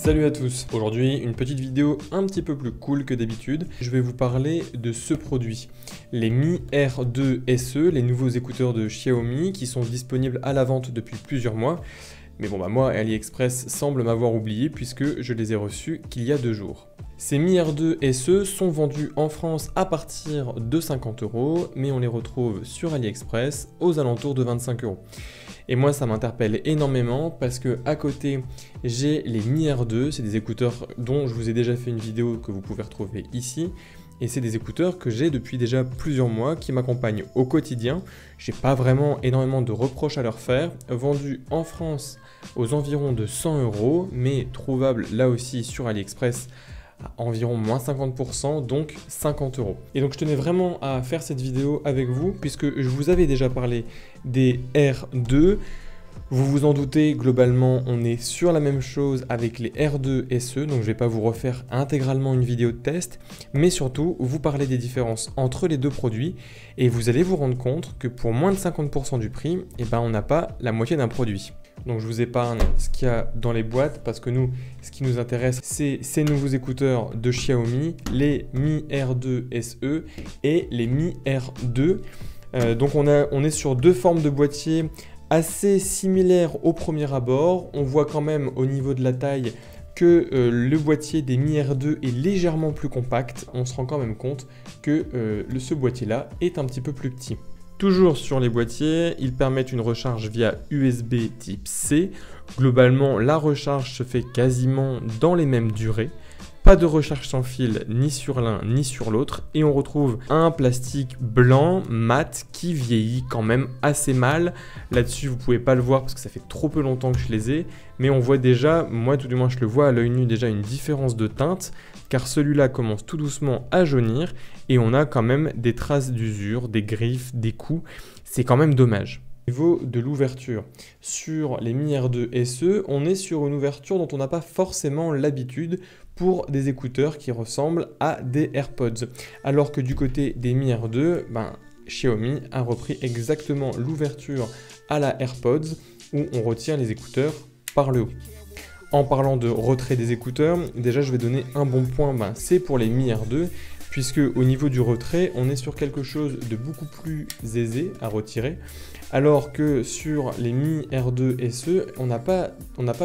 Salut à tous, aujourd'hui une petite vidéo un petit peu plus cool que d'habitude. Je vais vous parler de ce produit, les Mi R2 SE, les nouveaux écouteurs de Xiaomi qui sont disponibles à la vente depuis plusieurs mois. Mais bon moi AliExpress semble m'avoir oublié puisque je les ai reçus qu'il y a 2 jours. Ces Mi R2 SE sont vendus en France à partir de 50 €, mais on les retrouve sur AliExpress aux alentours de 25 €. Et moi ça m'interpelle énormément parce que à côté j'ai les Mi R2, c'est des écouteurs dont je vous ai déjà fait une vidéo que vous pouvez retrouver ici. Et c'est des écouteurs que j'ai depuis déjà plusieurs mois qui m'accompagnent au quotidien. J'ai pas vraiment énormément de reproches à leur faire. Vendus en France aux environs de 100 €, mais trouvables là aussi sur AliExpress à environ moins 50%, donc 50 €. Et donc je tenais vraiment à faire cette vidéo avec vous puisque je vous avais déjà parlé des R2. Vous vous en doutez, globalement, on est sur la même chose avec les R2 SE, donc je ne vais pas vous refaire intégralement une vidéo de test, mais surtout vous parler des différences entre les deux produits et vous allez vous rendre compte que pour moins de 50% du prix, on n'a pas la moitié d'un produit. Donc je vous épargne ce qu'il y a dans les boîtes parce que nous, ce qui nous intéresse, c'est ces nouveaux écouteurs de Xiaomi, les Mi R2 SE et les Mi R2. Donc on est sur deux formes de boîtier assez similaires au premier abord. On voit quand même au niveau de la taille que le boîtier des Mi R2 est légèrement plus compact. On se rend quand même compte que ce boîtier-là est un petit peu plus petit. Toujours sur les boîtiers, ils permettent une recharge via USB type C. Globalement, la recharge se fait quasiment dans les mêmes durées. Pas de recharge sans fil ni sur l'un ni sur l'autre. Et on retrouve un plastique blanc mat qui vieillit quand même assez mal. Là-dessus, vous ne pouvez pas le voir parce que ça fait trop peu longtemps que je les ai. Mais on voit déjà, moi tout du moins je le vois à l'œil nu, déjà une différence de teinte. Car celui-là commence tout doucement à jaunir. Et on a quand même des traces d'usure, des griffes, des coups. C'est quand même dommage. Au niveau de l'ouverture, sur les Mi R2 SE, on est sur une ouverture dont on n'a pas forcément l'habitude pour des écouteurs qui ressemblent à des AirPods. Alors que du côté des Mi R2, Xiaomi a repris exactement l'ouverture à la AirPods où on retient les écouteurs par le haut. En parlant de retrait des écouteurs, déjà je vais donner un bon point, c'est pour les Mi R2, puisque au niveau du retrait, on est sur quelque chose de beaucoup plus aisé à retirer, alors que sur les Mi R2 SE, on n'a pas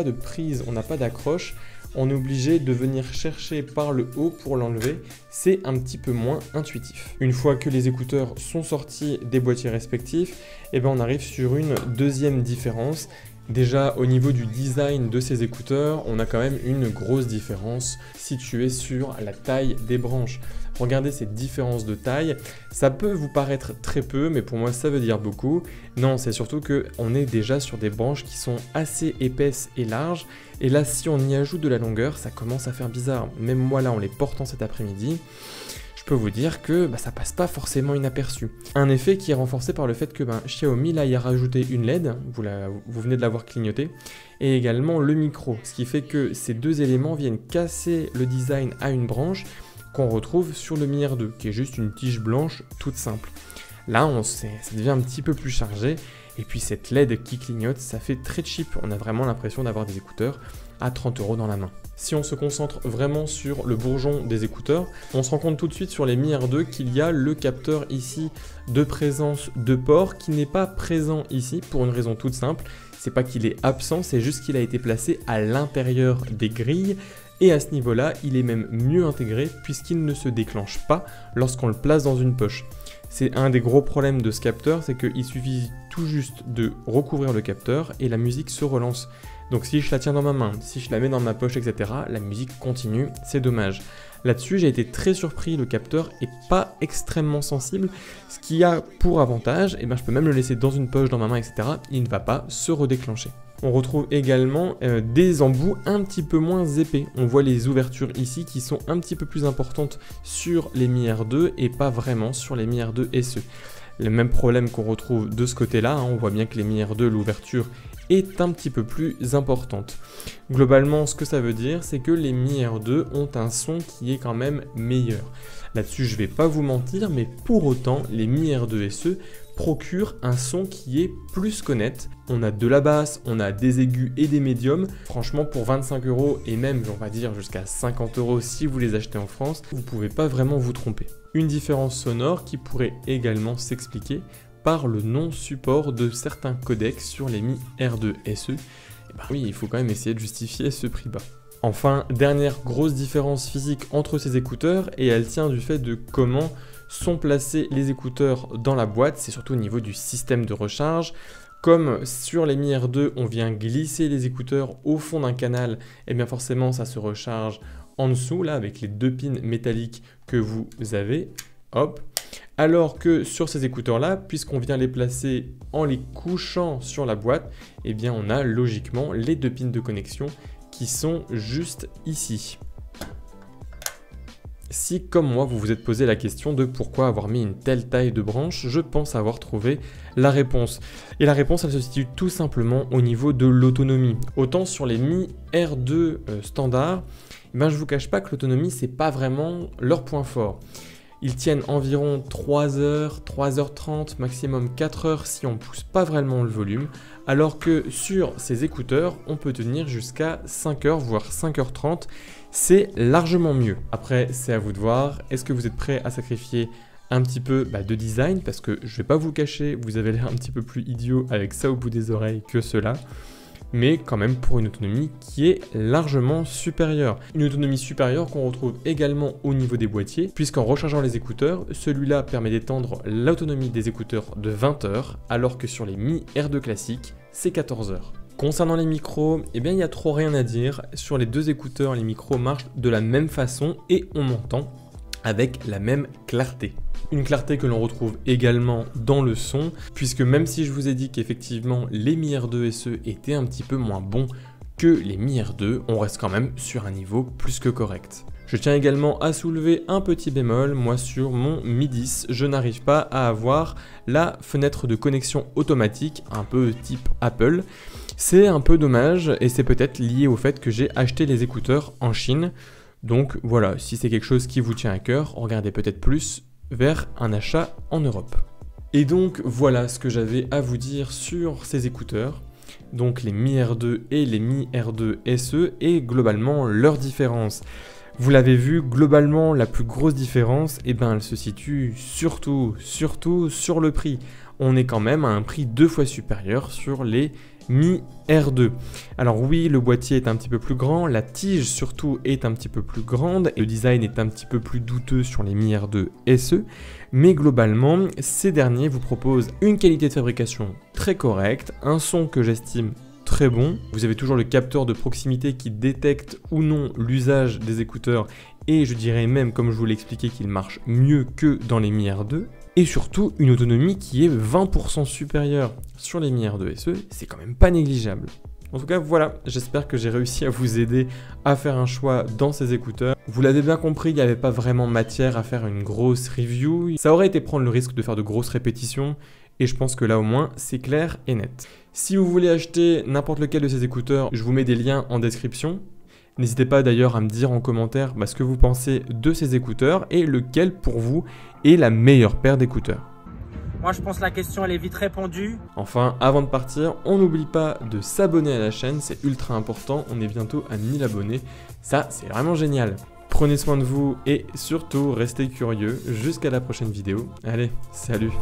de prise, on n'a pas d'accroche, on est obligé de venir chercher par le haut pour l'enlever, c'est un petit peu moins intuitif. Une fois que les écouteurs sont sortis des boîtiers respectifs, on arrive sur une deuxième différence. Déjà au niveau du design de ces écouteurs, on a quand même une grosse différence située sur la taille des branches. Regardez cette différence de taille, ça peut vous paraître très peu, mais pour moi ça veut dire beaucoup. Non, c'est surtout qu'on est déjà sur des branches qui sont assez épaisses et larges, et là si on y ajoute de la longueur, ça commence à faire bizarre. Même moi là en les portant cet après-midi, je peux vous dire que ça passe pas forcément inaperçu. Un effet qui est renforcé par le fait que Xiaomi là y a rajouté une LED, vous venez de l'avoir clignoté, et également le micro, ce qui fait que ces deux éléments viennent casser le design à une branche qu'on retrouve sur le Mi R2, qui est juste une tige blanche toute simple. Là ça devient un petit peu plus chargé, et puis cette LED qui clignote, ça fait très cheap, on a vraiment l'impression d'avoir des écouteurs à 30 € dans la main. Si on se concentre vraiment sur le bourgeon des écouteurs, on se rend compte tout de suite sur les Mi R2 qu'il y a le capteur ici de présence de port qui n'est pas présent ici pour une raison toute simple. C'est pas qu'il est absent, c'est juste qu'il a été placé à l'intérieur des grilles. Et à ce niveau-là, il est même mieux intégré puisqu'il ne se déclenche pas lorsqu'on le place dans une poche. C'est un des gros problèmes de ce capteur, c'est qu'il suffit tout juste de recouvrir le capteur et la musique se relance. Donc si je la tiens dans ma main, si je la mets dans ma poche, etc., la musique continue, c'est dommage. Là-dessus, j'ai été très surpris, le capteur n'est pas extrêmement sensible, ce qui a pour avantage, je peux même le laisser dans une poche, dans ma main, etc., il ne va pas se redéclencher. On retrouve également des embouts un petit peu moins épais. On voit les ouvertures ici qui sont un petit peu plus importantes sur les Mi R2 et pas vraiment sur les Mi R2 SE. les mêmes problèmes qu'on retrouve de ce côté-là, hein. On voit bien que les Mi R2, l'ouverture est un petit peu plus importante. Globalement, ce que ça veut dire, c'est que les Mi R2 ont un son qui est quand même meilleur. Là-dessus, je vais pas vous mentir, mais pour autant, les Mi R2 SE procurent un son qui est plus qu'honnête. On a de la basse, on a des aigus et des médiums. Franchement, pour 25 € et même, on va dire, jusqu'à 50 € si vous les achetez en France, vous pouvez pas vraiment vous tromper. Une différence sonore qui pourrait également s'expliquer par le non-support de certains codecs sur les Mi R2 SE. Et ben oui, il faut quand même essayer de justifier ce prix bas. Enfin, dernière grosse différence physique entre ces écouteurs, et elle tient du fait de comment sont placés les écouteurs dans la boîte, c'est surtout au niveau du système de recharge. Comme sur les Mi R2, on vient glisser les écouteurs au fond d'un canal, et bien forcément ça se recharge en dessous, là, avec les deux pins métalliques que vous avez. Hop. Alors que sur ces écouteurs-là, puisqu'on vient les placer en les couchant sur la boîte, eh bien on a logiquement les deux pins de connexion qui sont juste ici. Si, comme moi, vous vous êtes posé la question de pourquoi avoir mis une telle taille de branche, je pense avoir trouvé la réponse. Et la réponse, elle se situe tout simplement au niveau de l'autonomie. Autant sur les Mi R2 standard, eh ben, je ne vous cache pas que l'autonomie, c'est pas vraiment leur point fort. Ils tiennent environ 3 heures, 3h30, maximum 4 heures si on ne pousse pas vraiment le volume, alors que sur ces écouteurs, on peut tenir jusqu'à 5 heures, voire 5h30. C'est largement mieux. Après, c'est à vous de voir. Est-ce que vous êtes prêt à sacrifier un petit peu de design? Parce que je ne vais pas vous le cacher, vous avez l'air un petit peu plus idiot avec ça au bout des oreilles que cela. Mais quand même pour une autonomie qui est largement supérieure. Une autonomie supérieure qu'on retrouve également au niveau des boîtiers, puisqu'en rechargeant les écouteurs, celui-là permet d'étendre l'autonomie des écouteurs de 20 heures, alors que sur les Mi R2 classiques, c'est 14 heures. Concernant les micros, eh bien il n'y a trop rien à dire. Sur les deux écouteurs, les micros marchent de la même façon et on m'entend avec la même clarté. Une clarté que l'on retrouve également dans le son, puisque même si je vous ai dit qu'effectivement les Mi R2 SE étaient un petit peu moins bons que les Mi R2, on reste quand même sur un niveau plus que correct. Je tiens également à soulever un petit bémol, moi sur mon Mi 10, je n'arrive pas à avoir la fenêtre de connexion automatique, un peu type Apple. C'est un peu dommage et c'est peut-être lié au fait que j'ai acheté les écouteurs en Chine. Donc voilà, si c'est quelque chose qui vous tient à cœur, regardez peut-être plus vers un achat en Europe. Et donc voilà ce que j'avais à vous dire sur ces écouteurs. Donc les Mi R2 et les Mi R2 SE et globalement leurs différences. Vous l'avez vu, globalement la plus grosse différence, eh ben, elle se situe surtout sur le prix. On est quand même à un prix 2 fois supérieur sur les Mi R2. Alors oui, le boîtier est un petit peu plus grand, la tige surtout est un petit peu plus grande, et le design est un petit peu plus douteux sur les Mi R2 SE, mais globalement, ces derniers vous proposent une qualité de fabrication très correcte, un son que j'estime très bon. Vous avez toujours le capteur de proximité qui détecte ou non l'usage des écouteurs, et je dirais même, comme je vous l'ai expliqué, qu'il marche mieux que dans les Mi R2. Et surtout une autonomie qui est 20% supérieure sur les Mi R2 SE, c'est quand même pas négligeable. En tout cas, voilà, j'espère que j'ai réussi à vous aider à faire un choix dans ces écouteurs. Vous l'avez bien compris, il n'y avait pas vraiment matière à faire une grosse review. Ça aurait été prendre le risque de faire de grosses répétitions, et je pense que là au moins, c'est clair et net. Si vous voulez acheter n'importe lequel de ces écouteurs, je vous mets des liens en description. N'hésitez pas d'ailleurs à me dire en commentaire ce que vous pensez de ces écouteurs et lequel pour vous est la meilleure paire d'écouteurs. Moi je pense que la question elle est vite répondue. Enfin, avant de partir, on n'oublie pas de s'abonner à la chaîne, c'est ultra important, on est bientôt à 1000 abonnés, ça c'est vraiment génial. Prenez soin de vous et surtout restez curieux, jusqu'à la prochaine vidéo. Allez, salut!